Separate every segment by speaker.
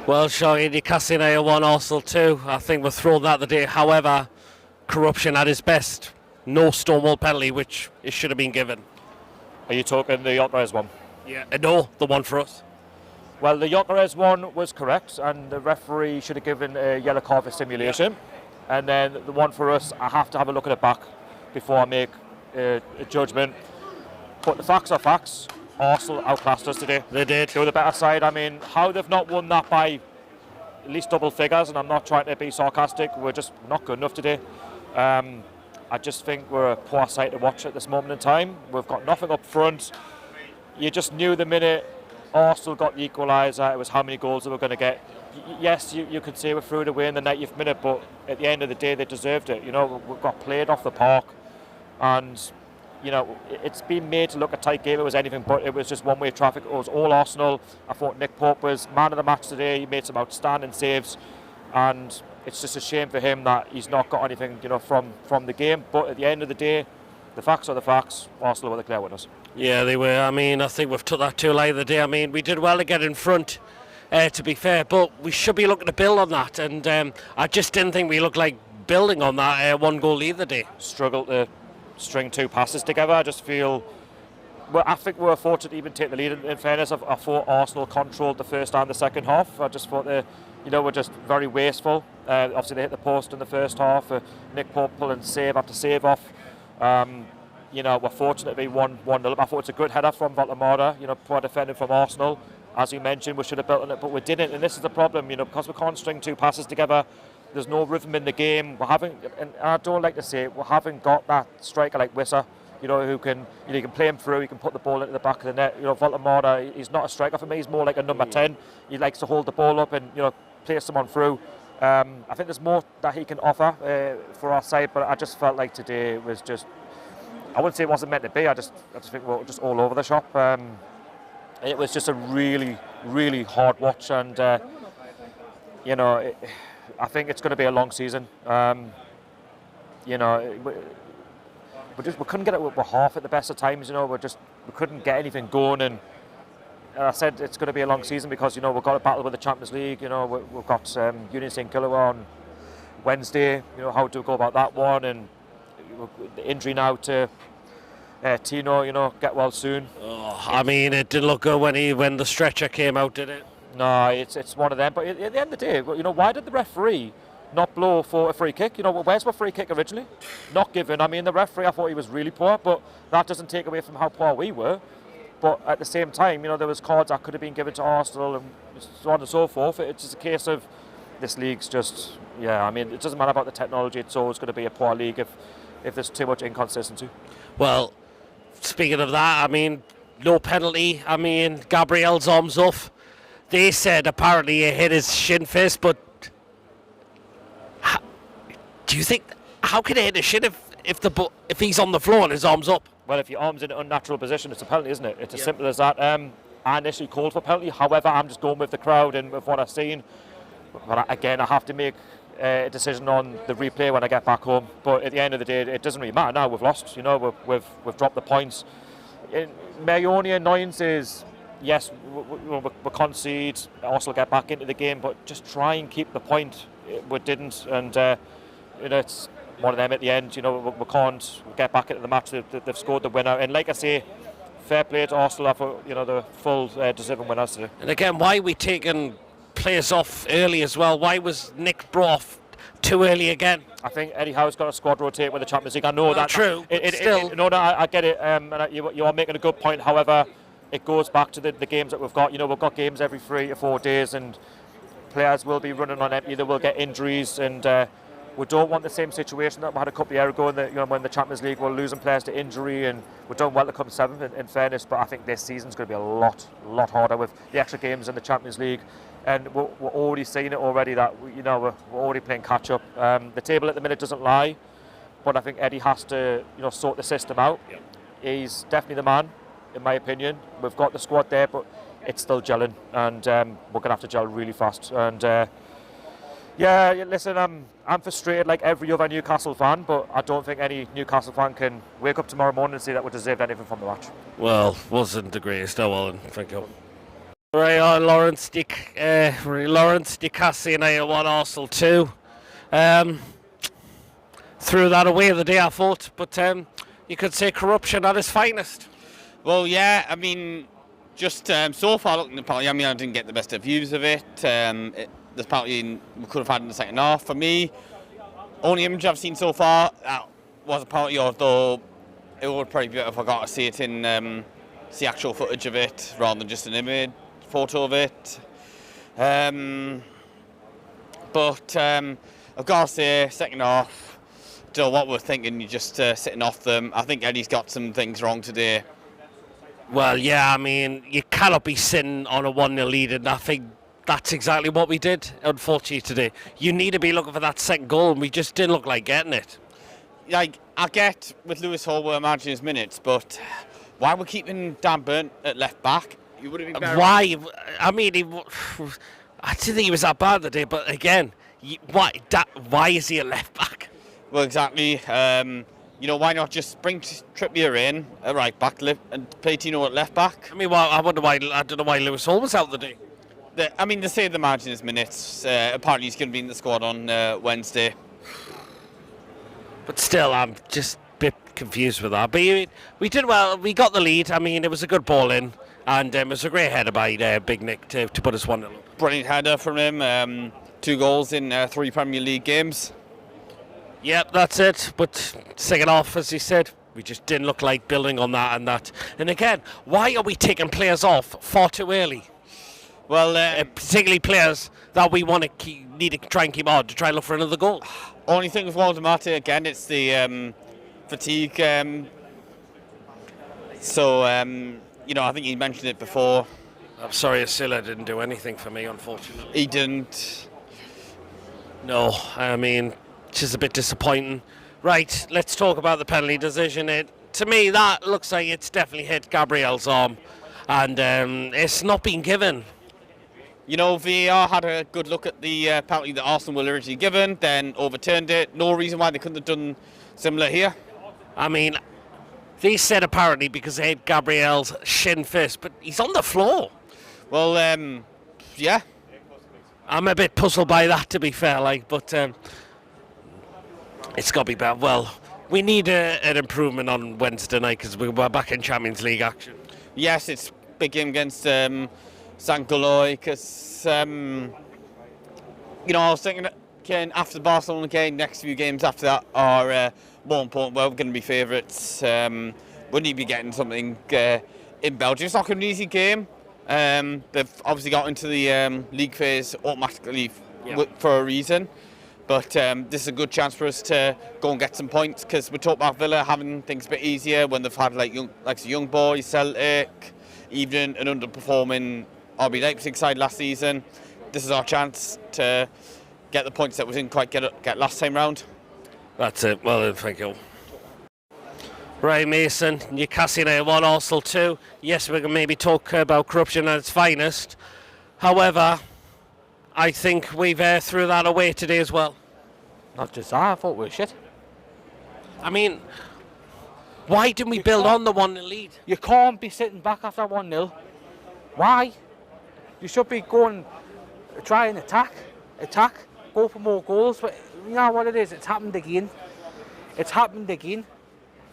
Speaker 1: Well, Sean, Newcastle United won, Arsenal 2. I think we're thrown that the day. However, corruption at its best. No Stonewall penalty, which it should have been given.
Speaker 2: Are you talking the Enquiries one?
Speaker 1: Yeah. No, the one for us.
Speaker 2: Well, the Enquiries one was correct, and the referee should have given a yellow card for simulation. And then the one for us, I have to have a look at it back before I make a judgment. But the facts are facts. Arsenal outclassed us today.
Speaker 1: They did.
Speaker 2: They were the better side. I mean, how they've not won that by at least double figures, and I'm not trying to be sarcastic, we're just not good enough today. I just think we're a poor side to watch at this moment in time. We've got nothing up front. You just knew the minute Arsenal got the equaliser, it was how many goals they were going to get. Yes, you could say we're through the way in the 90th minute, but at the end of the day, they deserved it. You know, we got played off the park, and you know, it's been made to look a tight game. It was anything but. It was just one-way traffic. It was all Arsenal. I thought Nick Pope was man of the match today. He made some outstanding saves, and it's just a shame for him that he's not got anything, you know, from the game. But at the end of the day, the facts are the facts. Arsenal were the clear winners.
Speaker 1: Yeah, they were. I mean, I think we've took that too late the day. I mean, we did well to get in front, to be fair, but we should be looking to build on that. And I just didn't think we looked like building on that one goal lead the day.
Speaker 2: Struggled to string two passes together. I just feel, well, I think we were fortunate to even take the lead. In fairness, I thought Arsenal controlled the first and the second half. I just thought they, you know, were just very wasteful. Obviously, they hit the post in the first half. Nick Pope pulling save after save off. You know, we're fortunate to be 1-0. I thought it's a good header from Voldemort, you know, poor defending from Arsenal. As you mentioned, we should have built on it, but we didn't. And this is the problem, you know, because we can't string two passes together. There's no rhythm in the game. We haven't, and I don't like to say it, we haven't got that striker like Wissa, you know, who can, you know, you can play him through, you can put the ball into the back of the net. You know, Voldemort, he's not a striker for me. He's more like a number 10. He likes to hold the ball up and, you know, play someone through. I think there's more that he can offer for our side, but I just felt like today was just, I wouldn't say it wasn't meant to be. I just think we were just all over the shop. It was just a really, really hard watch, and you know, I think it's going to be a long season. You know, we couldn't get it with half at the best of times. You know, we couldn't get anything going, and I said it's going to be a long season because, you know, we've got a battle with the Champions League. You know, we've got Union St Kilda on Wednesday. You know, how do we go about that one? And the injury now to Tino, you know, get well soon.
Speaker 1: Oh, I mean, it didn't look good when the stretcher came out, did it?
Speaker 2: No, it's one of them. But at the end of the day, you know, why did the referee not blow for a free kick? You know, where's my free kick originally? Not given. I mean, the referee, I thought he was really poor, but that doesn't take away from how poor we were. But at the same time, you know, there was cards that could have been given to Arsenal and so on and so forth. It's just a case of this league's just, yeah, I mean, it doesn't matter about the technology. It's always going to be a poor league if there's too much inconsistency.
Speaker 1: Well, speaking of that, I mean, no penalty. I mean, Gabriel's arms off. They said apparently he hit his shin first, but do you think, how can he hit his shin if he's on the floor and his arm's up?
Speaker 2: Well, if your arm's in an unnatural position, it's a penalty, isn't it? It's as simple as that. I initially called for penalty. However, I'm just going with the crowd and with what I've seen. But again, I have to make a decision on the replay when I get back home. But at the end of the day, it doesn't really matter now. We've lost. You know, we've dropped the points. My only annoyance is, yes, we concede. Arsenal get back into the game, but just try and keep the point. We didn't, and you know, it's one of them at the end. You know, we can't get back into the match. They've scored the winner, and like I say, fair play to Arsenal for, you know, the full deserving winners today.
Speaker 1: And again, why are we taking players off early as well? Why was Nick brought off too early again?
Speaker 2: I think Eddiehowe's got a squad rotate with the Champions League. I know that.
Speaker 1: True.
Speaker 2: No, I get it. And you are making a good point. However, it goes back to the games that we've got. You know, we've got games every 3 to 4 days, and players will be running on empty. They will get injuries, and we don't want the same situation that we had a couple of years ago you know, when the Champions League were losing players to injury, and we've done well to come 7th in fairness, but I think this season's going to be a lot harder with the extra games in the Champions League, and we're already seeing it already that, you know, we're already playing catch up. The table at the minute doesn't lie, but I think Eddie has to, you know, sort the system out. Yep. He's definitely the man, in my opinion. We've got the squad there, but it's still gelling, and we're going to have to gel really fast. And yeah, listen, I'm frustrated like every other Newcastle fan, but I don't think any Newcastle fan can wake up tomorrow morning and say that we deserved anything from the match.
Speaker 1: Well, wasn't the greatest. Oh well, and thank you. Right on, Lawrence De Cassie and I 1 Arsenal 2. Threw that away the day I thought, but you could say corruption at its finest.
Speaker 3: Well, yeah, I mean, just so far looking at the penalty, I mean, I didn't get the best of views of it. This penalty we could have had in the second half. For me, only image I've seen so far, that was a penalty, although it would probably be better if I got to see it in, see actual footage of it rather than just an image, photo of it. But I've got to say, second half, don't know what we're thinking, you're just sitting off them. I think Eddie's got some things wrong today.
Speaker 1: Well, yeah, I mean, you cannot be sitting on a 1-0 lead, and I think that's exactly what we did, unfortunately, today. You need to be looking for that second goal, and we just didn't look like getting it.
Speaker 3: Like, I get with Lewis Hall we're managing his minutes, but why we're keeping Dan Burn at left back? You would have been better.
Speaker 1: Why? I mean, I didn't think he was that bad today, but again, why is he a left back?
Speaker 3: Well, exactly. You know, why not just bring Trippier in at right back and play Tino at left back?
Speaker 1: I mean, well, I don't know why Lewis Hall was out today.
Speaker 3: They say they're managing his minutes. Apparently he's going to be in the squad on Wednesday.
Speaker 1: But still, I'm just a bit confused with that. But we did well. We got the lead. I mean, it was a good ball in. And it was a great header by Big Nick to put us 1-0 up.
Speaker 3: Brilliant header from him. 2 goals in 3 Premier League games.
Speaker 1: Yep, that's it. But second half, as you said, we just didn't look like building on that and that. And again, why are we taking players off far too early?
Speaker 3: Well,
Speaker 1: particularly players that we need to try and keep on to try and look for another goal.
Speaker 3: Only thing with Waldemar again, it's the fatigue. You know, I think he mentioned it before.
Speaker 1: I'm sorry, Asila didn't do anything for me, unfortunately.
Speaker 3: He didn't.
Speaker 1: No, I mean, just a bit disappointing. Right, let's talk about the penalty decision. To me, that looks like it's definitely hit Gabriel's arm, and it's not been given.
Speaker 3: You know, VAR had a good look at the penalty that Arsenal were originally given, then overturned it. No reason why they couldn't have done similar here.
Speaker 1: I mean, they said apparently because they hit Gabriel's shin first, but he's on the floor.
Speaker 3: Well, yeah.
Speaker 1: I'm a bit puzzled by that, to be fair, but it's got to be better. Well, we need an improvement on Wednesday night because we're back in Champions League action.
Speaker 3: Yes, it's big game against St. Galoy because, you know, I was thinking after the Barcelona game, next few games after that are more important. Well, we're going to be favourites. We need to be getting something in Belgium. It's not going to be an easy game. They've obviously got into the league phase automatically for a reason. But this is a good chance for us to go and get some points because we talked about Villa having things a bit easier when they've had like young boys, Celtic, even an underperforming RB Leipzig side last season. This is our chance to get the points that we didn't quite get last time round.
Speaker 1: That's it. Well then, thank you. Right, Mason, Newcastle 1, Arsenal 2. Yes, we can maybe talk about corruption at its finest. However, I think we've threw that away today as well.
Speaker 4: Not just that, I thought we were shit.
Speaker 1: I mean, why didn't we build on the 1-0 lead?
Speaker 4: You can't be sitting back after 1-0. Why? You should be going, try and attack, go for more goals. But you know what it is? It's happened again.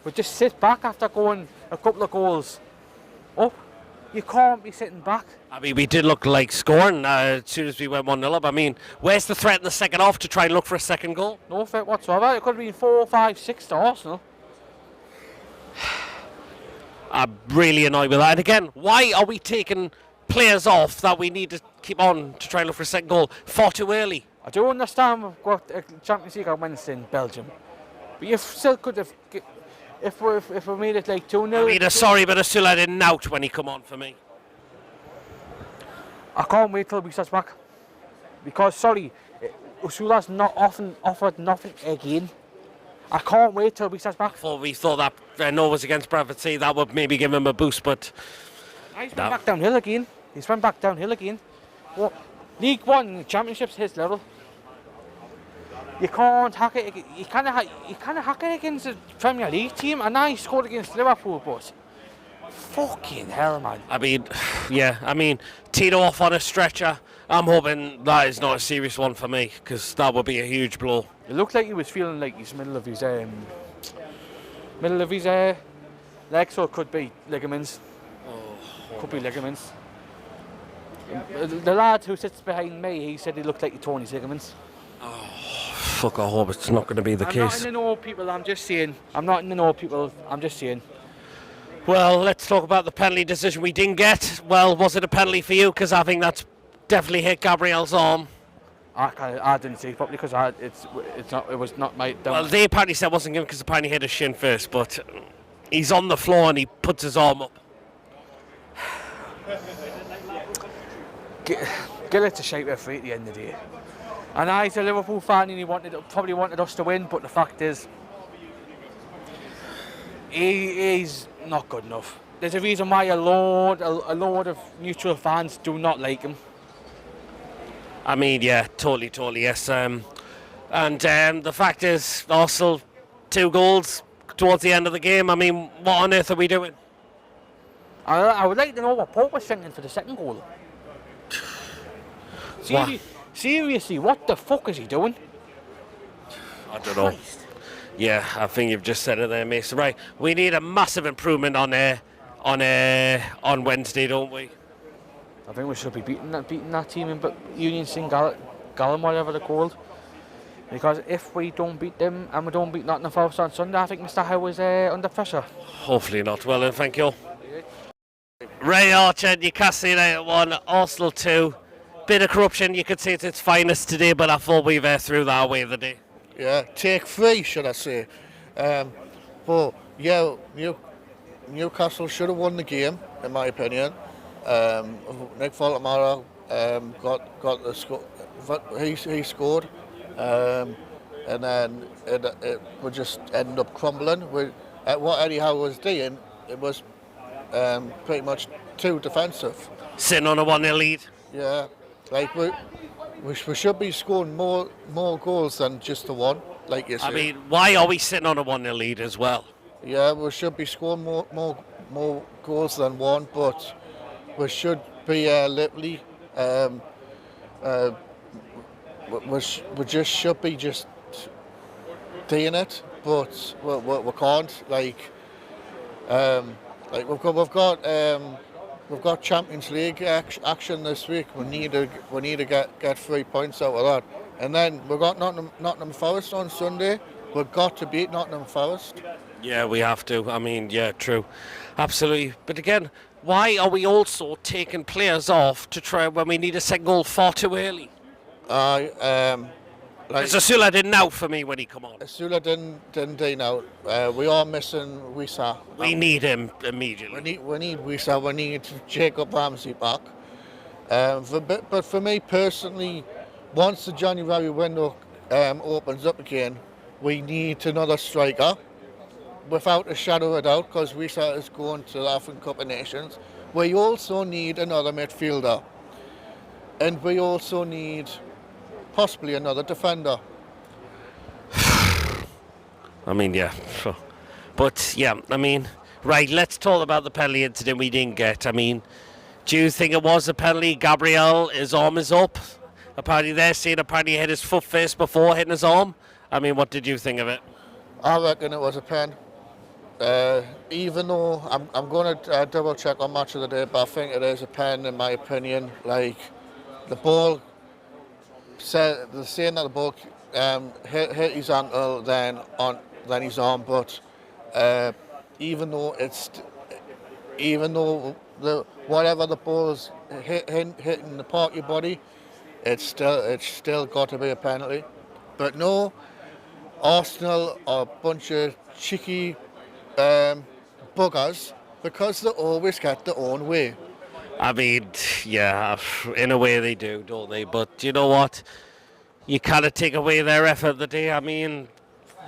Speaker 4: We just sit back after going a couple of goals up. You can't be sitting back.
Speaker 1: I mean, we did look like scoring as soon as we went 1-0 up. I mean, where's the threat in the second half to try and look for a second goal?
Speaker 4: No threat whatsoever. It could have been 4, 5, 6 to Arsenal.
Speaker 1: I'm really annoyed with that. And again, why are we taking players off that we need to keep on to try and look for a second goal far too early?
Speaker 4: I do understand we've got a Champions League on Wednesday in Belgium. But you still could have... If we made it like 2-0...
Speaker 1: I mean, sorry, but I still had a out when he come on for me.
Speaker 4: I can't wait till we start back. Because, sorry, Usula's not often offered nothing again. I can't wait till we start back.
Speaker 1: We thought that no was against Bradford City, that would maybe give him a boost, but...
Speaker 4: He's went back downhill again. Well, League One, Championship's his level. You can't hack it. You can't hack it against the Premier League team. And now he scored against Liverpool, but Fucking hell, man.
Speaker 1: I mean, yeah, I mean, Tito off on a stretcher. I'm hoping that is not a serious one for me, because that would be a huge blow.
Speaker 4: It looked like he was feeling like he's middle of his leg, so it could be ligaments. Could be ligaments. The lad who sits behind me, he said he looked like he tore his ligaments.
Speaker 1: Fuck, I hope it's not going to be the
Speaker 4: I'm
Speaker 1: case.
Speaker 4: not in the know, people, I'm just saying. I'm not in the know, people, I'm just saying.
Speaker 1: Well, let's talk about the penalty decision we didn't get. Well, was it a penalty for you? Because I think that's definitely hit Gabriel's arm.
Speaker 4: I didn't see it properly because it was not my...
Speaker 1: Well, they apparently said it wasn't given because apparently hit his shin first, but he's on the floor and he puts his arm up.
Speaker 4: Gillett's a shite referee at the end of the day. And he's a Liverpool fan and he probably wanted us to win, but the fact is, he's not good enough. There's a reason why a load of neutral fans do not like him.
Speaker 1: I mean, yeah, totally, yes. And the fact is, Arsenal 2 goals towards the end of the game. I mean, what on earth are we doing?
Speaker 4: I would like to know what Pope was thinking for the second goal. Seriously, what the fuck is he doing?
Speaker 1: I don't know. Yeah, I think you've just said it there, Mason. Right, we need a massive improvement on Wednesday, don't we?
Speaker 4: I think we should be beating that team in Union St Gallen, whatever they're called. Because if we don't beat them and we don't beat Nottingham Forest on Sunday, I think Mr. Howe is under pressure.
Speaker 1: Hopefully not. Well then, thank you. Ray Archer, Newcastle United 1, Arsenal 2. Bit of corruption, you could say it's its finest today, but I thought we threw that away the day.
Speaker 5: Yeah, take 3, should I say. But yeah, Newcastle should have won the game, in my opinion. Nick Faltamara got the score. He scored, and then it would just end up crumbling. What EddieHowe was doing, it was pretty much too defensive.
Speaker 1: Sitting on a 1-0 lead.
Speaker 5: Yeah, like we should be scoring more goals than just the one, like you said.
Speaker 1: I mean, why are we sitting on a 1-0 lead as well?
Speaker 5: Yeah, we should be scoring more goals than one, but we should be literally we just should be just doing it, but we can't. Like we've got Champions League action this week. We need to get 3 points out of that, and then we've got Nottingham Forest on Sunday. We've got to beat Nottingham Forest.
Speaker 1: Yeah, we have to. I mean, yeah, true, absolutely. But again, why are we also taking players off to try when we need a second goal far too early? It's Asula didn't out for me when he come on.
Speaker 5: Asula didn't do out. We are missing Wisa.
Speaker 1: We need him immediately.
Speaker 5: We need Wisa. We need Jacob Ramsey back. But for me personally, once the January window opens up again, we need another striker, without a shadow of a doubt, because Wisa is going to the African Cup of Nations. We also need another midfielder, and we also need possibly another defender.
Speaker 1: I mean, yeah. But, yeah, I mean, right, let's talk about the penalty incident we didn't get. I mean, do you think it was a penalty? Gabriel, his arm is up. Apparently they're saying he hit his foot first before hitting his arm. I mean, what did you think of it?
Speaker 5: I reckon it was a pen. Even though I'm going to double check on Match of the Day, but I think it is a pen in my opinion. Like, the ball, they're saying that the ball hit his ankle, then his arm, but even though whatever the ball's hitting the part of your body, it's still got to be a penalty. But no, Arsenal are a bunch of cheeky buggers because they always get their own way.
Speaker 1: I mean, yeah, in a way they do, don't they? But you know what? You kind of take away their effort of the day. I mean,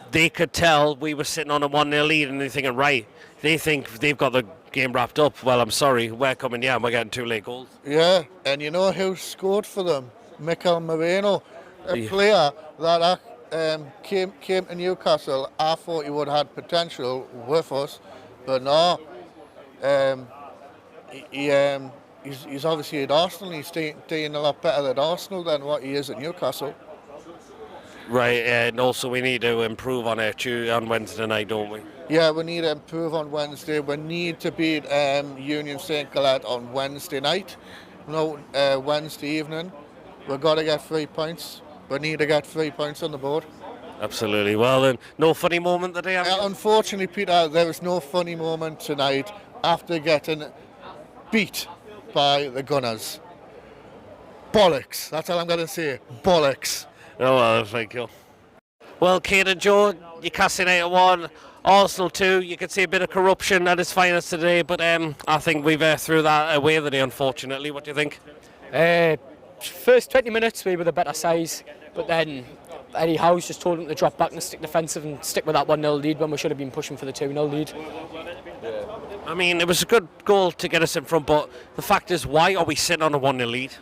Speaker 1: they could tell we were sitting on a 1-0 lead and they're thinking, right, they think they've got the game wrapped up. Well, I'm sorry, we're coming down, we're getting 2 late goals.
Speaker 5: Yeah, and you know who scored for them? Mikel Moreno, a player that came to Newcastle. I thought he would have had potential with us, but no, He's obviously at Arsenal. He's doing a lot better at Arsenal than what he is at Newcastle.
Speaker 1: Right, and also we need to improve on on Wednesday night, don't we?
Speaker 5: Yeah, we need to improve on Wednesday. We need to beat Union St Gallen on Wednesday night. No, Wednesday evening. We've got to get 3 points. We need to get 3 points on the board.
Speaker 1: Absolutely. Well, then, no funny moment today, have you?
Speaker 5: Unfortunately, Peter, there is no funny moment tonight after getting beat by the Gunners. Bollocks. That's all I'm going to say. Bollocks.
Speaker 1: Oh, well, thank you. Well, Kate and Joe, Newcastle United 1, Arsenal 2. You can see a bit of corruption at its finest today, but I think we've threw that away today, unfortunately. What do you think?
Speaker 6: First 20 minutes we were the better size, but then EddieHowe's just told them to drop back and stick defensive and stick with that 1-0 lead when we should have been pushing for the 2-0 lead.
Speaker 1: I mean, it was a good goal to get us in front, but the fact is, why are we sitting on a 1-0 lead?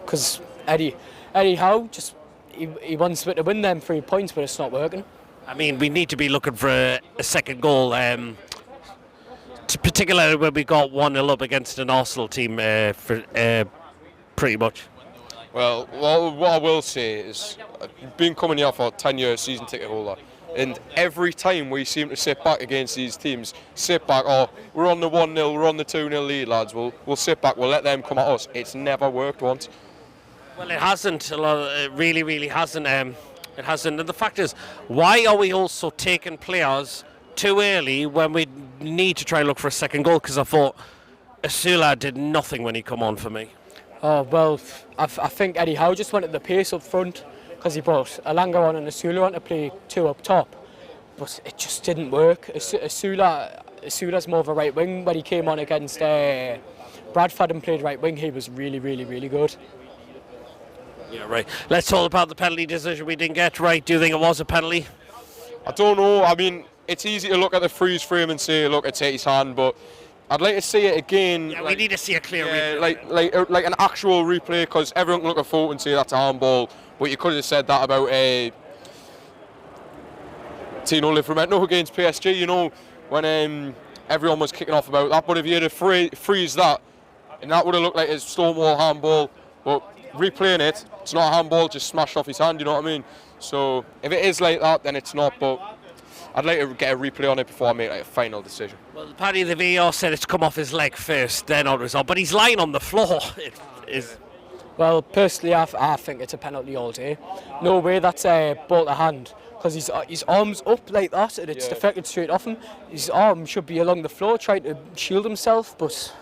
Speaker 6: Because EddieHowe just he wants to win them 3 points, but it's not working.
Speaker 1: I mean, we need to be looking for a second goal, particularly when we got 1-0 up against an Arsenal team pretty much.
Speaker 7: Well, what I will say is, I've been coming here for 10 years, season ticket holder, and every time we seem to sit back against these teams, we're on the 1-0, we're on the 2-0 lead, lads, we'll sit back, we'll let them come at us. It's never worked once.
Speaker 1: Well, it hasn't. It really hasn't. It hasn't. And the fact is, why are we also taking players too early when we need to try and look for a second goal? Because I thought Asula did nothing when he come on for me.
Speaker 6: Oh, well, I think EddieHowe just wanted the pace up front because he brought Alanga on and Asula on to play two up top. But it just didn't work. Asula's more of a right wing. When he came on against Bradford and played right wing, he was really good.
Speaker 1: Yeah, right. Let's talk about the penalty decision we didn't get right. Do you think it was a penalty?
Speaker 7: I don't know. I mean, it's easy to look at the freeze frame and say, look, it's his hand, but I'd like to see it again.
Speaker 1: Yeah, we need to see a clear replay.
Speaker 7: Like an actual replay, because everyone can look at a photo and say that's a handball, but you could have said that about Tino Livramento against PSG, you know, when everyone was kicking off about that. But if you had to freeze that, and that would have looked like a Stonewall handball, but replaying it, it's not a handball, just smashed off his hand, you know what I mean? So if it is like that, then it's not, but I'd like to get a replay on it before I make a final decision.
Speaker 1: Well, Paddy, the VAR said it's come off his leg first, then on result, but he's lying on the floor. It is.
Speaker 6: Well, personally, I think it's a penalty all day. No way that's a ball to hand, because his arm's up like that and it's deflected straight off him. His arm should be along the floor trying to shield himself, but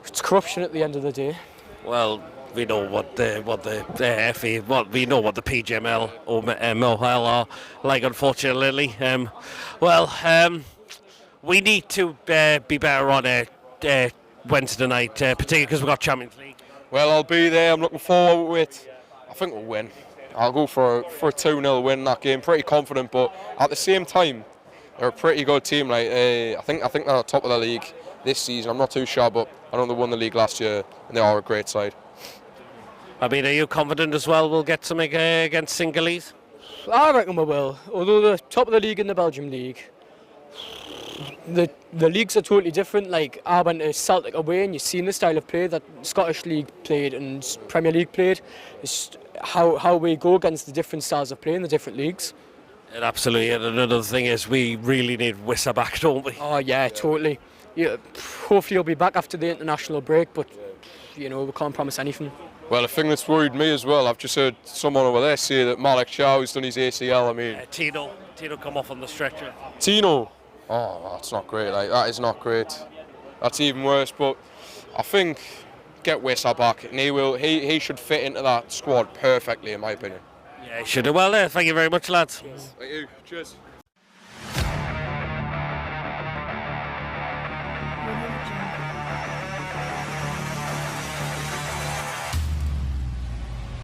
Speaker 6: it's corruption at the end of the day.
Speaker 1: Well, we know what the FA, we know what the PGML or MOL are like, unfortunately. We need to be better on Wednesday night, particularly because we've got Champions League.
Speaker 7: Well, I'll be there. I'm looking forward to it. I think we'll win. I'll go for a 2-0 win in that game. Pretty confident, but at the same time, they're a pretty good team. Like I think they're top of the league this season. I'm not too sure, but I know they won the league last year, and they are a great side.
Speaker 1: I mean, are you confident as well we'll get something against Singhalese?
Speaker 6: I reckon we will. Although the top of the league in the Belgium league, the leagues are totally different. Like, I went to Celtic away and you've seen the style of play that Scottish League played and Premier League played. It's how we go against the different styles of play in the different leagues.
Speaker 1: And absolutely, and another thing is we really need Wissa back, don't we?
Speaker 6: Oh yeah, totally. Yeah, hopefully he'll be back after the international break, but you know, we can't promise anything.
Speaker 7: Well, the thing that's worried me as well, I've just heard someone over there say that Malik Shaw's done his ACL. I mean,
Speaker 1: Tino come off on the stretcher.
Speaker 7: Tino, oh, that's not great. Like, that is not great. That's even worse. But I think get Wissa back, and he should fit into that squad perfectly, in my opinion.
Speaker 1: Yeah, he should. Well, thank you very much, lads.
Speaker 7: Thank you. Cheers.